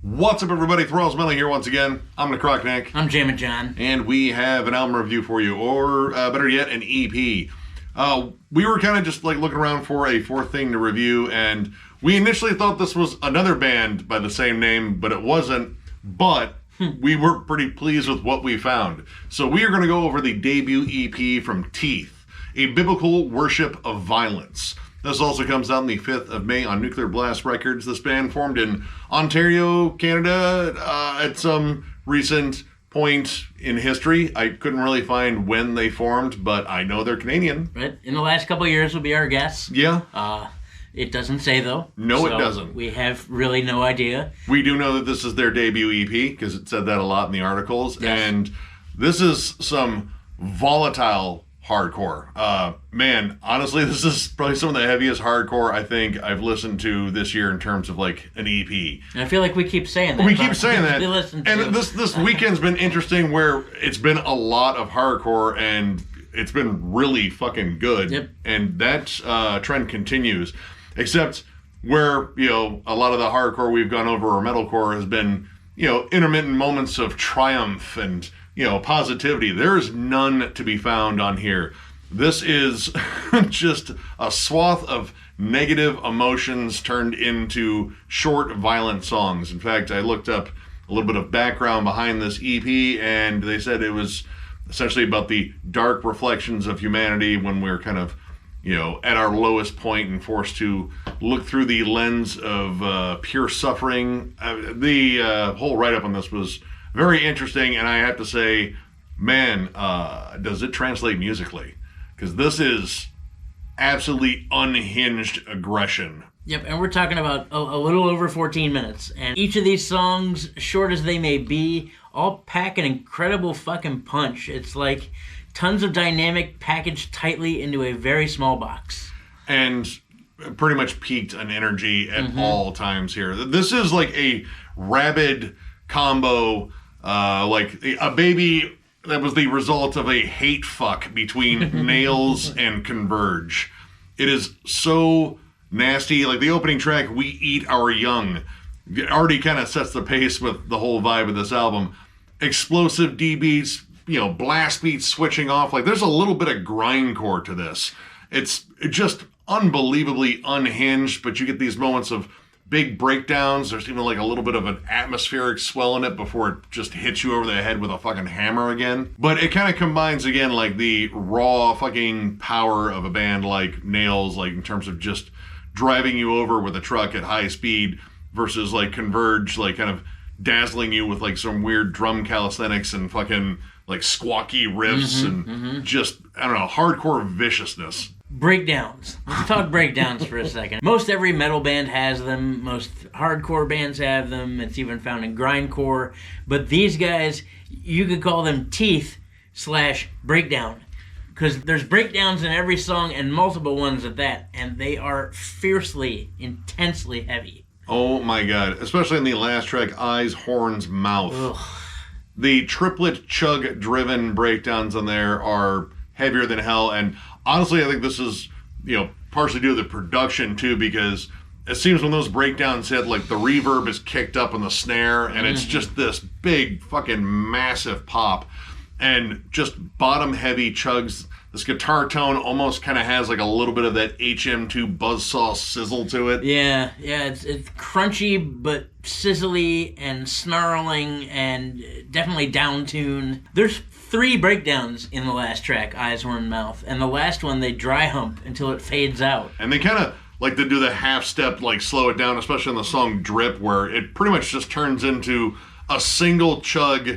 What's up, everybody? Thralls here once again. I'm Necrotic. I'm Jammin John. And we have an album review for you, or better yet, an EP. We were kind of just like looking around for a fourth thing to review, and we initially thought this was another band by the same name, but it wasn't. But we were pretty pleased with what we found. So we are going to go over the debut EP from Teeth, A Biblical Worship of Violence. This also comes out on the 5th of May on Nuclear Blast Records. This band formed in Ontario, Canada, at some recent point in history. I couldn't really find when they formed, but I know they're Canadian. Right. In the last couple of years would be our guess. Yeah. It doesn't say, though. No, so it doesn't. We have really no idea. We do know that this is their debut EP, because it said that a lot in the articles. Yes. And this is some volatile hardcore. Man, honestly, this is probably some of the heaviest hardcore I think I've listened to this year in terms of like an EP. And I feel like we keep saying that. We keep saying that. We listen to. And this weekend's been interesting where it's been a lot of hardcore and it's been really fucking good. Yep. And that trend continues. Except where, a lot of the hardcore we've gone over or metalcore has been, intermittent moments of triumph and positivity. There's none to be found on here. This is just a swath of negative emotions turned into short, violent songs. In fact, I looked up a little bit of background behind this EP, and they said it was essentially about the dark reflections of humanity when we're kind of, at our lowest point and forced to look through the lens of pure suffering. The whole write-up on this was very interesting, and I have to say, man, does it translate musically? Because this is absolutely unhinged aggression. Yep, and we're talking about a little over 14 minutes. And each of these songs, short as they may be, all pack an incredible fucking punch. It's like tons of dynamic packaged tightly into a very small box. And pretty much peaked an energy at all times here. This is like a rabid combo. Like a baby that was the result of a hate fuck between Nails and Converge. It is so nasty. Like the opening track, We Eat Our Young, it already kind of sets the pace with the whole vibe of this album. Explosive D beats, blast beats switching off. Like there's a little bit of grindcore to this. It's just unbelievably unhinged, but you get these moments of big breakdowns. There's even like a little bit of an atmospheric swell in it before it just hits you over the head with a fucking hammer again. But it kind of combines again like the raw fucking power of a band like Nails, like in terms of just driving you over with a truck at high speed versus like Converge, like kind of dazzling you with like some weird drum calisthenics and fucking like squawky riffs and just, I don't know, hardcore viciousness. Breakdowns. Let's talk breakdowns for a second. Most every metal band has them. Most hardcore bands have them. It's even found in grindcore. But these guys, you could call them teeth/breakdown. Because there's breakdowns in every song and multiple ones at that. And they are fiercely, intensely heavy. Oh my god. Especially in the last track, Eyes, Horns, Mouth. Ugh. The triplet chug-driven breakdowns on there are heavier than hell, and honestly, I think this is, partially due to the production, too, because it seems when those breakdowns hit, like, the reverb is kicked up on the snare, and it's just this big, fucking massive pop, and just bottom-heavy chugs. This guitar tone almost kind of has, like, a little bit of that HM2 buzzsaw sizzle to it. Yeah, it's crunchy, but sizzly and snarling and definitely down-tuned. There's 3 breakdowns in the last track, Eyes, Horn, Mouth, and the last one they dry hump until it fades out. And they kind of like to do the half-step, like slow it down, especially in the song Drip, where it pretty much just turns into a single chug,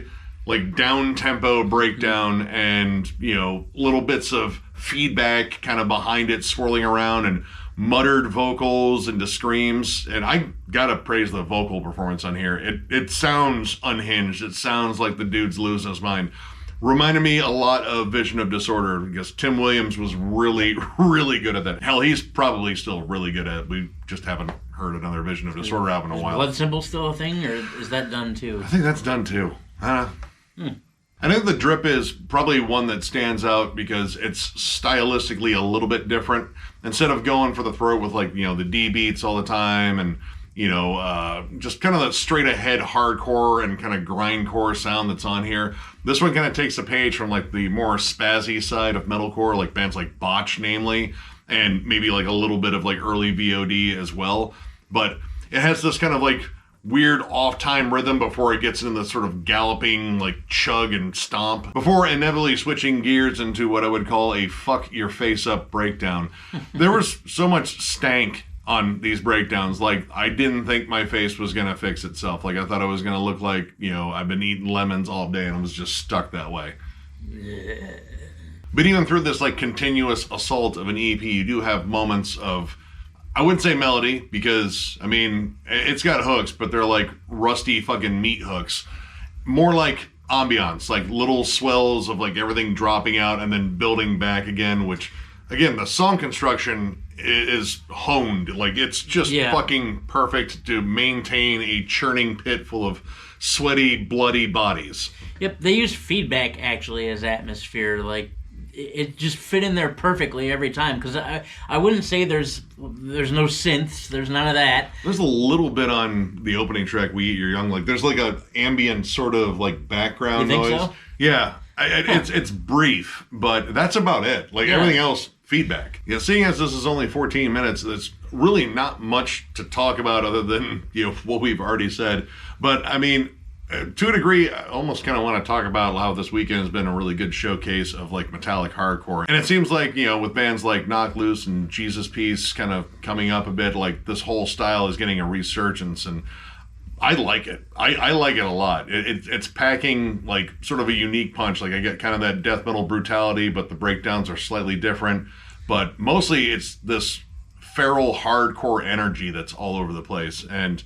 like down-tempo breakdown and, little bits of feedback kind of behind it swirling around and muttered vocals into screams. And I gotta praise the vocal performance on here. It sounds unhinged. It sounds like the dude's losing his mind. Reminded me a lot of Vision of Disorder, because Tim Williams was really, really good at that. Hell, he's probably still really good at it. We just haven't heard another Vision of Disorder album in a while. Blood Symbol still a thing, or is that done too? I think that's done too. I think the Drip is probably one that stands out because it's stylistically a little bit different. Instead of going for the throat with like, the D beats all the time and, just kind of that straight ahead hardcore and kind of grindcore sound that's on here. This one kind of takes a page from like the more spazzy side of metalcore, like bands like Botch, namely, and maybe like a little bit of like early VOD as well. But it has this kind of like weird off-time rhythm before it gets into the sort of galloping like chug and stomp, before inevitably switching gears into what I would call a fuck your face up breakdown. There was so much stank on these breakdowns. Like, I didn't think my face was gonna fix itself. Like, I thought I was gonna look like, I've been eating lemons all day and I was just stuck that way. But even through this like continuous assault of an EP, you do have moments of, I wouldn't say melody, because, I mean, it's got hooks, but they're like rusty fucking meat hooks. More like ambiance, like little swells of like everything dropping out and then building back again, which, again, the song construction is honed. Like, it's just fucking perfect to maintain a churning pit full of sweaty, bloody bodies. Yep, they use feedback, actually, as atmosphere. Like, it just fit in there perfectly every time, because I wouldn't say there's no synths, there's none of that. There's a little bit on the opening track, We Eat Your Young. Like, there's like a ambient sort of like background noise. So? Yeah, it's brief, but that's about it. Like, everything else, feedback. Yeah, seeing as this is only 14 minutes, there's really not much to talk about other than what we've already said. But I mean, to a degree, I almost kind of want to talk about how this weekend has been a really good showcase of like metallic hardcore. And it seems like, with bands like Knock Loose and Jesus Piece kind of coming up a bit, like this whole style is getting a resurgence, and I like it. I like it a lot. It's packing like sort of a unique punch. Like, I get kind of that death metal brutality, but the breakdowns are slightly different. But mostly it's this feral hardcore energy that's all over the place. And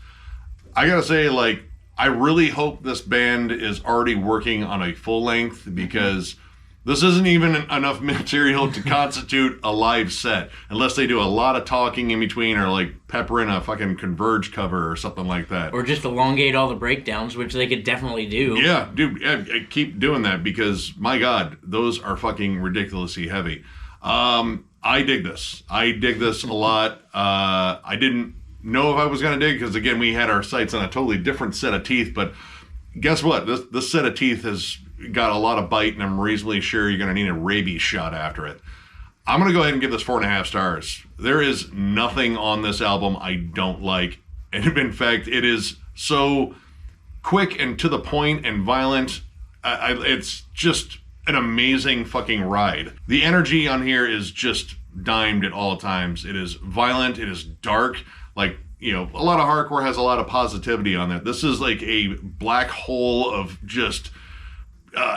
I gotta say, like, I really hope this band is already working on a full length, because this isn't even enough material to constitute a live set, unless they do a lot of talking in between, or like pepper in a fucking Converge cover or something like that. Or just elongate all the breakdowns, which they could definitely do. Yeah, dude, keep doing that, because my God, those are fucking ridiculously heavy. I dig this. I dig this a lot. I didn't know if I was going to dig, because again, we had our sights on a totally different set of teeth, but guess what? This set of teeth has got a lot of bite, and I'm reasonably sure you're going to need a rabies shot after it. I'm going to go ahead and give this 4.5 stars. There is nothing on this album I don't like, and in fact, it is so quick and to the point and violent. It's just an amazing fucking ride. The energy on here is just dimed at all times. It is violent, it is dark. Like, a lot of hardcore has a lot of positivity on it. This is like a black hole of just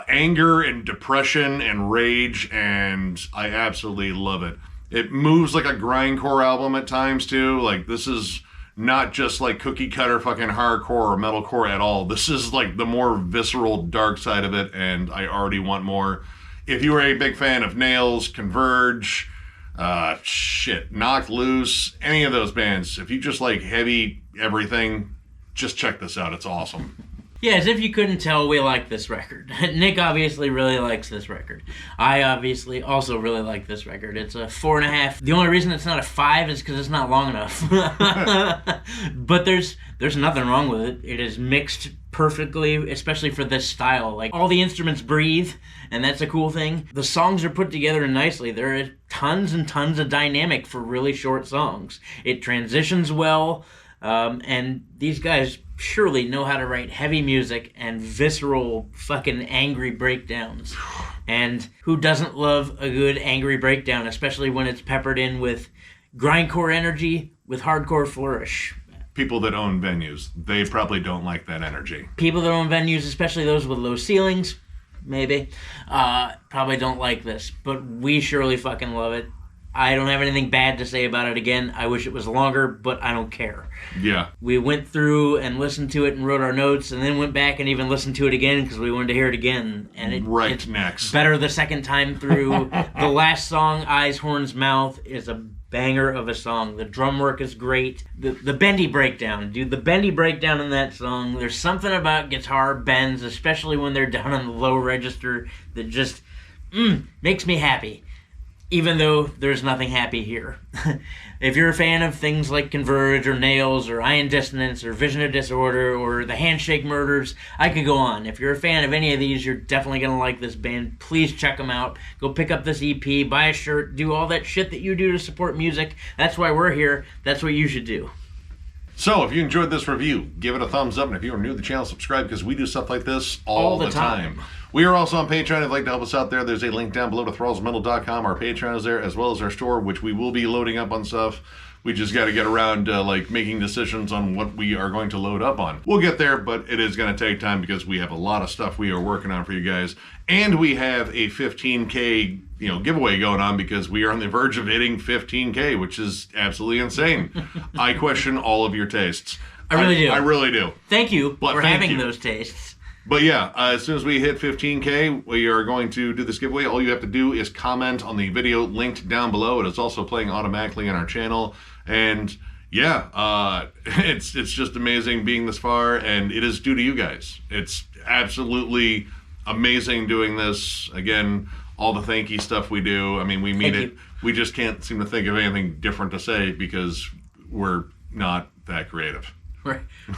anger and depression and rage, and I absolutely love it. It moves like a grindcore album at times too. Like, this is not just like cookie cutter fucking hardcore or metalcore at all. This is like the more visceral dark side of it, and I already want more. If you are a big fan of Nails, Converge, Knock Loose, any of those bands, if you just like heavy everything, just check this out. It's awesome. Yeah, as if you couldn't tell, we like this record. Nick obviously really likes this record. I obviously also really like this record. It's a 4.5. The only reason it's not a 5 is because it's not long enough. But there's nothing wrong with it. It is mixed perfectly, especially for this style. Like, all the instruments breathe, and that's a cool thing. The songs are put together nicely. There are tons and tons of dynamic for really short songs. It transitions well, and these guys surely know how to write heavy music and visceral fucking angry breakdowns. And who doesn't love a good angry breakdown, especially when it's peppered in with grindcore energy with hardcore flourish. People that own venues, they probably don't like that energy. People that own venues, especially those with low ceilings, maybe, probably don't like this. But we surely fucking love it. I don't have anything bad to say about it. Again, I wish it was longer, but I don't care. Yeah. We went through and listened to it and wrote our notes, and then went back and even listened to it again because we wanted to hear it again. And it's next. Better the second time through. The last song, Eyes, Horns, Mouth, is a banger of a song. The drum work is great. The bendy breakdown, dude. The bendy breakdown in that song, there's something about guitar bends, especially when they're down on the low register, that just makes me happy. even though there's nothing happy here. If you're a fan of things like Converge or Nails or Iron Dissonance or Vision of Disorder or the Handshake Murders, I could go on. If you're a fan of any of these, you're definitely going to like this band. Please check them out. Go pick up this EP, buy a shirt, do all that shit that you do to support music. That's why we're here. That's what you should do. So, if you enjoyed this review, give it a thumbs up, and if you are new to the channel, subscribe, because we do stuff like this all the time. We are also on Patreon. If you'd like to help us out there, there's a link down below to thrallsmetal.com. Our Patreon is there, as well as our store, which we will be loading up on stuff. We just got to get around to, making decisions on what we are going to load up on. We'll get there, but it is going to take time because we have a lot of stuff we are working on for you guys. And we have a 15K giveaway going on because we are on the verge of hitting 15K, which is absolutely insane. I question all of your tastes. I really do. I really do. Thank you for having those tastes. But yeah, as soon as we hit 15K, we are going to do this giveaway. All you have to do is comment on the video linked down below. It is also playing automatically on our channel. And yeah, it's just amazing being this far, and it is due to you guys. It's absolutely amazing doing this. Again, all the thank you stuff we do. I mean, we mean it. We just can't seem to think of anything different to say because we're not that creative.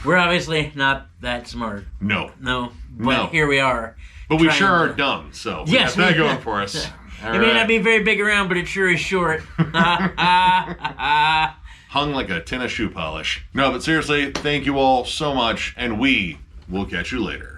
We're obviously not that smart. No. But here we are. But we sure are dumb, so we got that going for us. It may not be very big around, but it sure is short. Hung like a tin of shoe polish. No, but seriously, thank you all so much, and we will catch you later.